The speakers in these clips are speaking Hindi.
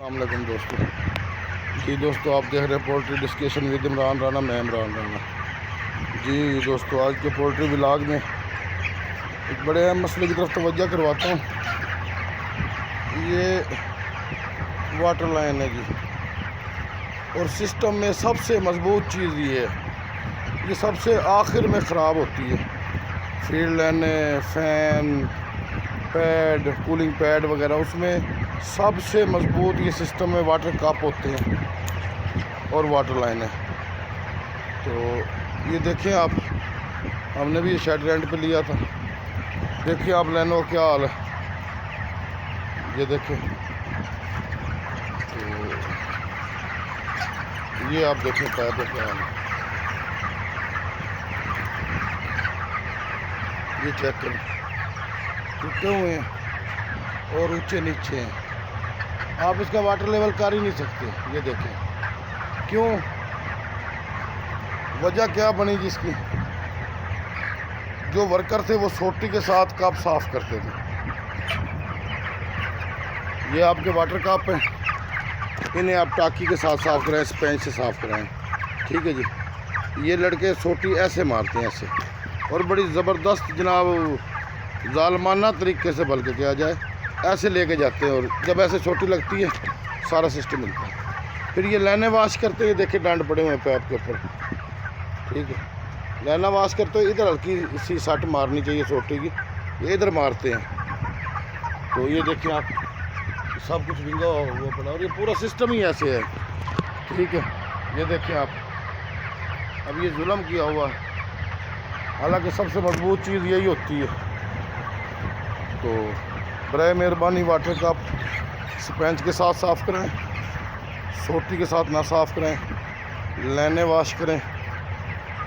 अस्सलामुअलैकुम दोस्तों। जी दोस्तों, आप देख रहे हैं poultry discussion with Imran Rana. मैं इमरान राना। जी दोस्तों, आज के पोल्ट्री व्लॉग में एक बड़े अहम मसले की तरफ तवज्जो करवाता हूँ। ये वाटर लाइन है जी, और सिस्टम में सबसे मजबूत चीज़ ये है, ये सबसे आखिर में ख़राब होती है। फील्ड लाइनें, फ़ैन, पैड, कूलिंग पैड वगैरह, उसमें सबसे मजबूत ये सिस्टम में वाटर कप होते हैं और वाटर लाइन है। तो ये देखें आप, हमने भी ये शेड रेंट पे लिया था। देखिए आप लाइनों का क्या हाल है, ये देखें। तो ये आप देखें पैर पे क्या हाल है, ये चेक करें, टूटे हुए हैं और ऊंचे नीचे हैं। आप इसका वाटर लेवल कर ही नहीं सकते। ये देखें क्यों, वजह क्या बनी जिसकी, जो वर्कर थे वो सोटी के साथ कप साफ करते थे। ये आपके वाटर कप हैं, इन्हें आप टाकी के साथ साफ कराएं, स्पंज से साफ कराएं, ठीक है जी। ये लड़के सोटी ऐसे मारते हैं, ऐसे, और बड़ी ज़बरदस्त जनाब जालमाना तरीके से बल्कि किया जाए, ऐसे लेके जाते हैं, और जब ऐसे छोटी लगती है सारा सिस्टम मिलता है। फिर ये लाइनें वाश करते हैं, देखिए डंड पड़े हुए हैं पैप के ऊपर, ठीक है। लाइना वाश करते हैं, इधर हल्की सी सट मारनी चाहिए सोटी की, ये इधर मारते हैं। तो ये देखिए आप, सब कुछ विंगा हुआ पड़ा, और ये पूरा सिस्टम ही ऐसे है, ठीक है। ये देखिए आप, अब ये जुल्म किया हुआ है, हालांकि सबसे मजबूत चीज़ यही होती है। तो बराए मेहरबानी वाटर कप स्पंज के साथ साफ़ करें, सोटी के साथ ना साफ़ करें, लाइनें वाश करें।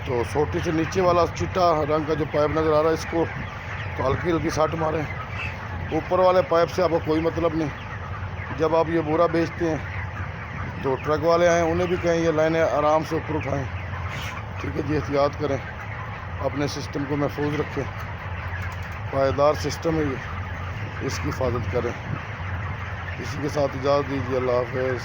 तो सोटी से नीचे वाला चिट्टा रंग का जो पाइप नज़र आ रहा है, इसको तो हल्की हल्की सट मारें। ऊपर वाले पाइप से आपको कोई मतलब नहीं। जब आप ये बोरा बेचते हैं तो ट्रक वाले आएँ, उन्हें भी कहें ये लाइनें आराम से ऊपर उठाएँ, ठीक है जी। एहतियात करें, अपने सिस्टम को महफूज रखें, पायदार सिस्टम है ये, इसकी हिफाजत करें। इसी के साथ इजाज़त दीजिए। अल्लाह हाफ़िज़।